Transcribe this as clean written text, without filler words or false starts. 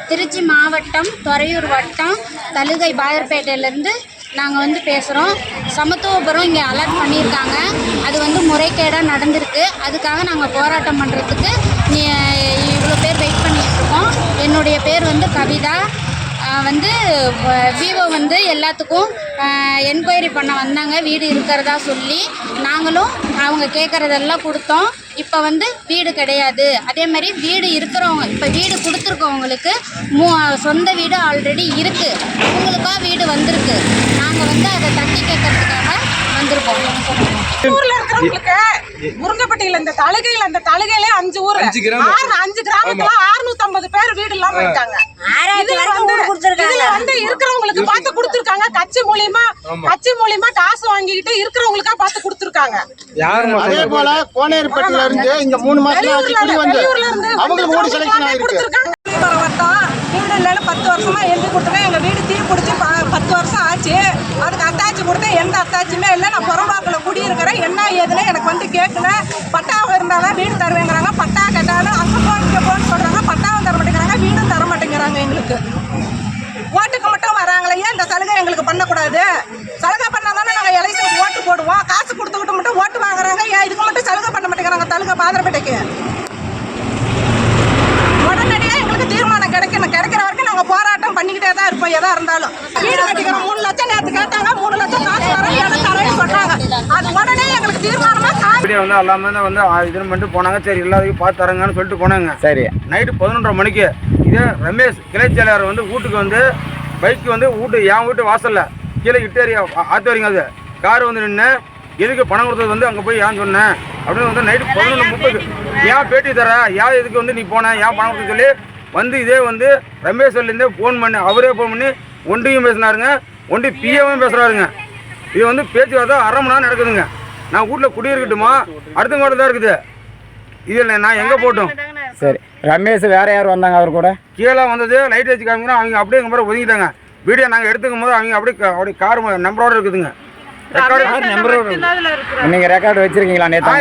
திருச்சி மாவட்டம் துறையூர் வட்டம் தலுகை பாயர்பேட்டையிலேருந்து நாங்கள் வந்து பேசுகிறோம். சமத்துவபுரம் இங்கே அலர்ட் பண்ணியிருக்காங்க. அது வந்து முறைகேடாக நடந்திருக்கு. அதுக்காக நாங்கள் போராட்டம் பண்ணுறதுக்கு இவ்வளோ பேர் வெயிட் பண்ணிகிட்ருக்கோம். என்னுடைய பேர் வந்து கவிதா. வந்து விவோ வந்து எல்லாத்துக்கும் என்கொயரி பண்ண வந்தாங்க, வீடு இருக்கிறதா சொல்லி. நாங்களும் அவங்க கேட்குறதெல்லாம் கொடுத்தோம். இப்போ வந்து வீடு கிடையாது. அதே மாதிரி வீடு இருக்கிறவங்க, இப்போ வீடு கொடுத்துருக்கவங்களுக்கு சொந்த வீடு ஆல்ரெடி இருக்குது. அவங்களுக்காக வீடு வந்திருக்கு. நாங்கள் வந்து அதை தட்டி கேட்கறதுக்காக வந்திருக்கோம். ஊர்ல இருக்கிறவங்களுக்கு முருங்கப்பட்டியில இந்த தலுகையில, அந்த தலுகையில 5 ஊர் 5 கிராமத்துல 650 பேர் வீடு இல்லாம இருக்காங்க. இதுல வந்து இருக்கிறவங்களுக்கு பார்த்து கொடுத்துருக்காங்க. கட்சி மூலியமா காசு வாங்கிட்டு இருக்கிறவங்களுக்கா பார்த்து கொடுத்துருக்காங்க. அதே போல கோனேரிப்பட்டில இருந்து இங்க 3 மாசம் அவங்களுக்கு ஓடி செலக்ஷன் ஆயிருக்கு. வீடு இல்லைன்னு 10 வருஷமா எழுதி கொடுத்துருக்கேன். எங்க வீடு தீ பிடிச்சி 10 வருஷம் ஆச்சு. அதுக்கு அத்தாச்சி கொடுத்தேன். எந்த அத்தாச்சியுமே இல்லை. நான் புறம்பாக்கில் குடியிருக்கிறேன். என்ன ஏதுன்னு எனக்கு வந்து கேட்கல. பட்டாவை இருந்தாலும் வீடு தருவேங்கிறாங்க. பட்டா கேட்டாலும் அங்கே போன்னு சொல்றாங்க. பட்டாவும் தர மாட்டேங்கிறாங்க, வீடும் தர மாட்டேங்கிறாங்க. எங்களுக்கு ஓட்டுக்கு மட்டும் வராங்களே, ஏன் இந்த சலுகை எங்களுக்கு பண்ணக்கூடாது? சலுகை பண்ணாதானே நாங்கள் எலெக்ஷனுக்கு ஓட்டு போடுவோம். காசு கொடுத்துக்கிட்டு மட்டும் ஓட்டு வாங்குறாங்க. ஏன் இதுக்கு மட்டும் சலுகை பண்ண மாட்டேங்கிறாங்க? தலுகை பாதரப்பேட்டைக்கு உடனடியாக எங்களுக்கு தீர்மானம் கிடைக்கிற வரைக்கும் நாங்கள் போராட்டம் பண்ணிக்கிட்டே தான் இருப்போம். எதா இருந்தாலும் வீடு கட்டிக்கிறோம். 3 லட்சம் நேற்று கேட்டாங்க. 3 லட்சம் காசு தரேன்னு சொல்றாங்க. அது உடனே எங்களுக்கு தீர்மானமா வந்து எல்லாமே வந்து இது பண்ணிட்டு போனாங்க. சரி எல்லாத்தையும் பார்த்து தரங்கன்னு சொல்லிட்டு போனாங்க. சரி நைட்டு 11:30 மணிக்கு இதே ரமேஷ் கிளை செயலாளர் வந்து வீட்டுக்கு வந்து பைக்கு வந்து என் வீட்டு வாசல்ல கீழே இட்டேரி ஆற்று வரைக்கும் அது கார் வந்து நின்று எதுக்கு பணம் கொடுத்தது வந்து அங்கே போய் ஏன் சொன்னேன் அப்படின்னு வந்து நைட்டு 11:30 ஏன் பேட்டி தர, ஏன் இதுக்கு வந்து நீ போன, ஏன் பணம் கொடுத்து சொல்லி வந்து இதே வந்து ரமேஷ்லேருந்தே ஃபோன் பண்ணி அவரே ஃபோன் பண்ணி ஒன்றியும் பேசினாருங்க, ஒன்றி பிஏவும் பேசுகிறாருங்க. இது வந்து பேச்சுவார்த்தை 1/2 மணி நேரம் நடக்குதுங்க. நான் வீட்டில் குடியிருக்கட்டுமா அடுத்த கூட தான் இருக்குது. இதில் நான் எங்கே போட்டோம்? சரி ரமேஷ் வேற யார் வந்தாங்க அவர் கூட? கீழே வந்தது லைட் வச்சு காமிங்கன்னா அவங்க அப்படியே எங்கள் மாதிரி ஒதுங்கிட்டாங்க. வீடியோ நாங்கள் எடுத்துக்கும் போது அவங்க அப்படியே கார் நம்பரோடு இருக்குதுங்க. ரெக்கார்டு நம்பரோடு. நீங்கள் ரெக்கார்டு வச்சுருக்கீங்களா நேற்று?